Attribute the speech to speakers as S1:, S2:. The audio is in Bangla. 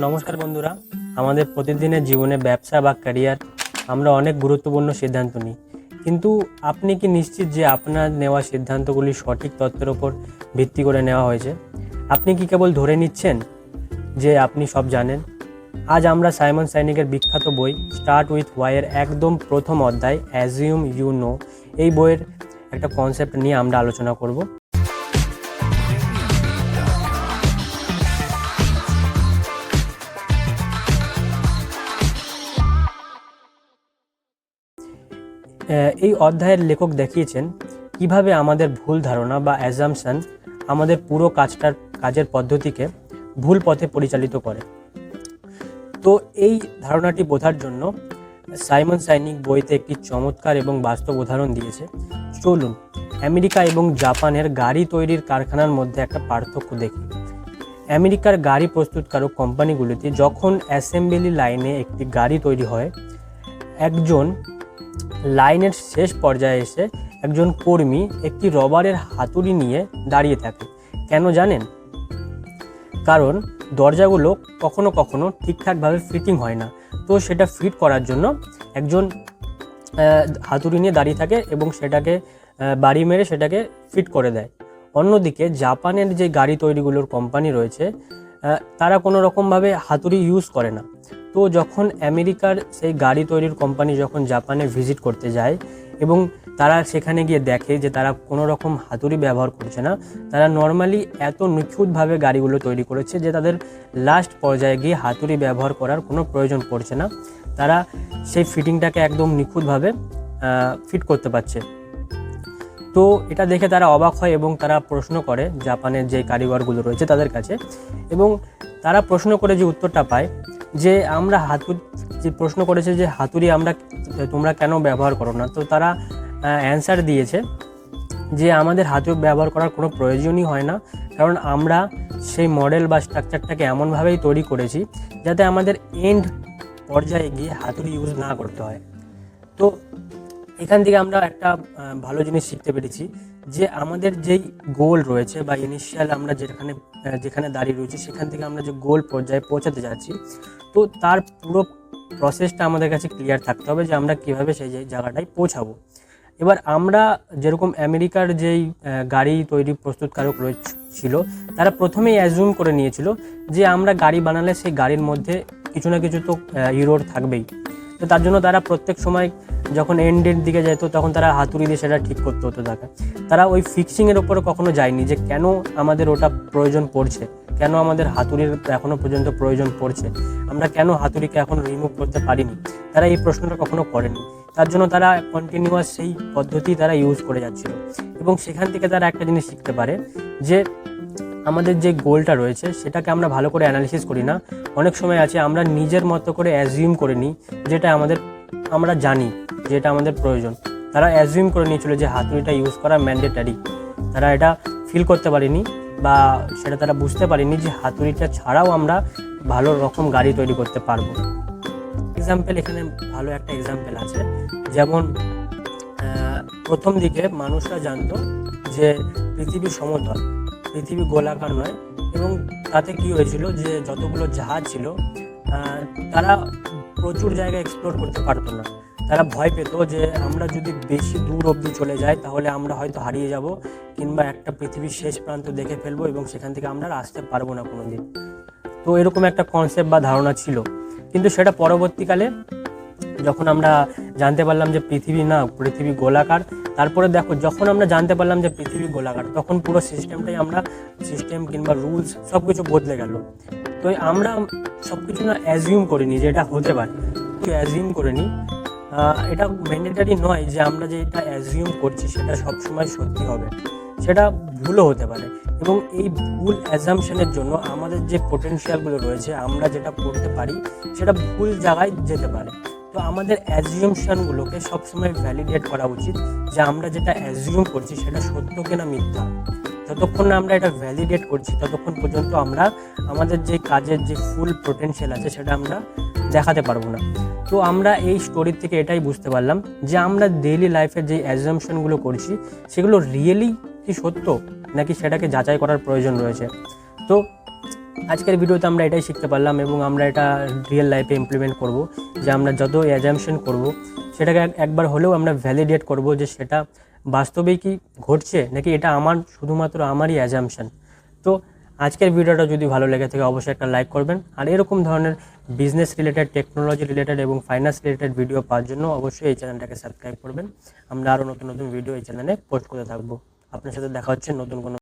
S1: নমস্কার বন্ধুরা, আমাদের প্রতিদিনের জীবনে ব্যবসা বা ক্যারিয়ার আমরা অনেক গুরুত্বপূর্ণ সিদ্ধান্ত নিই, কিন্তু আপনি কি নিশ্চিত যে আপনার নেওয়া সিদ্ধান্তগুলি সঠিক তথ্যের ওপর ভিত্তি করে নেওয়া হয়েছে? আপনি কি কেবল ধরে নিচ্ছেন যে আপনি সব জানেন? আজ আমরা সাইমন সাইনিকের বিখ্যাত বই স্টার্ট উইথ ওয়াইয়ের একদম প্রথম অধ্যায় অ্যাজিউম ইউ নো এই বইয়ের একটা কনসেপ্ট নিয়ে আমরা আলোচনা করব। এই অধ্যায়ের লেখক দেখিয়েছেন কিভাবে আমাদের ভুল ধারণা বা অ্যাজাম্পশন আমাদের পুরো কাজের পদ্ধতিকে ভুল পথে পরিচালিত করে। তো এই ধারণাটি বোঝার জন্য সাইমন সাইনিক বইতে একটি চমৎকার এবং বাস্তব উদাহরণ দিয়েছে। চলুন আমেরিকা এবং জাপানের গাড়ি তৈরির কারখানার মধ্যে একটা পার্থক্য দেখি। আমেরিকার গাড়ি প্রস্তুতকারক কোম্পানিগুলিতে যখন অ্যাসেম্বলি লাইনে একটি গাড়ি তৈরি হয়, একজন লাইনের শেষ পর্যায়ে এসে একজন কর্মী একটি রবারের হাতুড়ি নিয়ে দাঁড়িয়ে থাকে। কেন জানেন? কারণ দরজাগুলো কখনো কখনো ঠিকঠাকভাবে ফিটিং হয় না, তো সেটা ফিট করার জন্য একজন হাতুড়ি নিয়ে দাঁড়িয়ে থাকে এবং সেটাকে বাড়ি মেরে সেটাকে ফিট করে দেয়। অন্যদিকে জাপানের যে গাড়ি তৈরিগুলোর কোম্পানি রয়েছে, তারা কোনো রকমভাবে হাতুড়ি ইউজ করে না। তো যখন আমেরিকার সেই গাড়ি তৈরির কোম্পানি যখন জাপানে ভিজিট করতে যায় এবং তারা সেখানে গিয়ে দেখে যে তারা কোনো রকম হাতুড়ি ব্যবহার করছে না, তারা নর্মালি এত নিখুঁতভাবে গাড়িগুলো তৈরি করেছে যে তাদের লাস্ট পর্যায়ে গিয়ে হাতুড়ি ব্যবহার করার কোনো প্রয়োজন পড়ছে না। তারা সেই ফিটিংটাকে একদম নিখুঁতভাবে ফিট করতে পারছে। তো এটা দেখে তারা অবাক হয় এবং তারা প্রশ্ন করে জাপানের যে কারিগরগুলো রয়েছে তাদের কাছে, এবং তারা প্রশ্ন করে যে উত্তরটা পায় যে আমরা প্রশ্ন করেছে যে হাতুড়ি তোমরা কেন ব্যবহার করো না, তো তারা অ্যান্সার দিয়েছে যে আমাদের হাতুড়ি ব্যবহার করার কোনো প্রয়োজনই হয় না, কারণ আমরা সেই মডেল বা স্ট্রাকচারটাকে এমনভাবেই তৈরি করেছি যাতে আমাদের এন্ড পর্যায়ে গিয়ে হাতুড়ি ইউজ না করতে হয়। তো এখান থেকে আমরা একটা ভালো জিনিস শিখতে পেরেছি যে আমাদের যেই গোল রয়েছে বা ইনিশিয়াল আমরা যেখানে দাঁড়িয়ে রয়েছি সেখান থেকে আমরা যে গোল পর্যায়ে পৌঁছাতে যাচ্ছি, তো তার পুরো প্রসেসটা আমাদের কাছে ক্লিয়ার থাকতে হবে যে আমরা কীভাবে সেই জায়গাটায় পৌঁছাবো। এবার আমরা যেরকম আমেরিকার যেই গাড়ি তৈরি প্রস্তুতকারক ছিল, তারা প্রথমেই অ্যাজিউম করে নিয়েছিল যে আমরা গাড়ি বানালে সেই গাড়ির মধ্যে কিছু না কিছু তো ইরর থাকবেই। তো তার জন্য তারা প্রত্যেক সময় যখন এন্ডের দিকে যেত তখন তারা হাতুড়ি দিয়ে সেটা ঠিক করতে হতো তাকে। তারা ওই ফিক্সিংয়ের ওপরে কখনো যায়নি যে কেন আমাদের ওটা প্রয়োজন পড়ছে, কেন আমাদের হাতুড়ির এখনও পর্যন্ত প্রয়োজন পড়ছে, আমরা কেন হাতুড়িকে এখন রিমুভ করতে পারিনি। তারা এই প্রশ্নটা কখনো করেনি। তার জন্য তারা কন্টিনিউয়াস সেই পদ্ধতি তারা ইউজ করে যাচ্ছিল, এবং সেখান থেকে তারা একটা জিনিস শিখতে পারে যে আমাদের যে গোলটা রয়েছে সেটাকে আমরা ভালো করে অ্যানালিসিস করি না। অনেক সময় আছে আমরা নিজের মতো করে অ্যাজিউম করে নিই যেটা আমরা জানি যেটা আমাদের প্রয়োজন। তারা অ্যাজিউম করে নিয়েছিল যে হাতুড়িটা ইউজ করা ম্যান্ডেটারি। তারা এটা ফিল করতে পারেনি বা সেটা তারা বুঝতে পারেনি যে হাতুড়িটা ছাড়াও আমরা ভালো রকম গাড়ি তৈরি করতে পারবো। এক্সাম্পল, এখানে ভালো একটা এক্সাম্পল আছে। যেমন প্রথম দিকে মানুষরা জানতো যে পৃথিবী সমতল, পৃথিবী গোলাকার নয়, এবং তাতে কি হয়েছিল যে যতগুলো জাহাজ ছিল তারা প্রচুর জায়গা এক্সপ্লোর করতে পারতো না। তারা ভয় পেত যে আমরা যদি বেশি দূর অবধি চলে যাই তাহলে আমরা হয়তো হারিয়ে যাব, কিংবা একটা পৃথিবীর শেষ প্রান্ত দেখে ফেলবো এবং সেখান থেকে আমরা আসতে পারবো না কোনো দিন। তো এরকম একটা কনসেপ্ট বা ধারণা ছিল, কিন্তু সেটা পরবর্তীকালে যখন আমরা জানতে পারলাম যে পৃথিবী গোলাকার, তারপরে দেখো যখন আমরা জানতে পারলাম যে পৃথিবী গোলাকার, তখন পুরো সিস্টেম কিংবা রুলস সব কিছু বদলে গেল। তো আমরা সব কিছু না অ্যাজিউম করিনি যে এটা হতে পারে, অ্যাজিউম করিনি। এটা ম্যান্ডেটারি নয় যে আমরা যে এটা অ্যাজিউম করছি সেটা সবসময় সত্যি হবে, সেটা ভুলও হতে পারে। এবং এই ভুল অ্যাজাম্পশনের জন্য আমাদের যে পোটেনশিয়ালগুলো রয়েছে, আমরা যেটা করতে পারি সেটা ভুল জায়গায় যেতে পারে। তো আমাদের অ্যাজিউমশনগুলোকে সবসময় ভ্যালিডেট করা উচিত যে আমরা যেটা অ্যাজিউম করছি সেটা সত্য কিনা মিথ্যা। যতক্ষণ না আমরা এটা ভ্যালিডেট করছি ততক্ষণ পর্যন্ত আমরা আমাদের যে কাজের যে ফুল পোটেনশিয়াল আছে সেটা আমরা দেখাতে পারবো না। তো আমরা এই স্টোরির থেকে এটাই বুঝতে পারলাম যে আমরা ডেইলি লাইফের যে অ্যাজাম্পশনগুলো করছি সেগুলো রিয়েলি কি সত্য নাকি সেটাকে যাচাই করার প্রয়োজন রয়েছে। তো আজকের ভিডিওতে আমরা এটাই শিখতে পারলাম এবং আমরা এটা রিয়েল লাইফে ইমপ্লিমেন্ট করব, যে আমরা যত অ্যাজাম্পশন করব সেটাকে একবার হলেও আমরা ভ্যালিডেট করব যে সেটা বাস্তবেই কি ঘটছে নাকি এটা আমার শুধুমাত্র আমারই অ্যাজাম্পশন। তো আজকের ভিডিওটা যদি ভালো লেগে থাকে অবশ্যই একটা লাইক করবেন, আর এরকম ধরনের বিজনেস রিলেটেড, টেকনোলজি রিলেটেড এবং ফাইন্যান্স রিলেটেড ভিডিও পাওয়ার জন্য অবশ্যই এই চ্যানেলটাকে সাবস্ক্রাইব করবেন। আমরা আরও নতুন নতুন ভিডিও এই চ্যানেলে পোস্ট করে থাকবো। আপনার সাথে দেখা হচ্ছে নতুন কোনো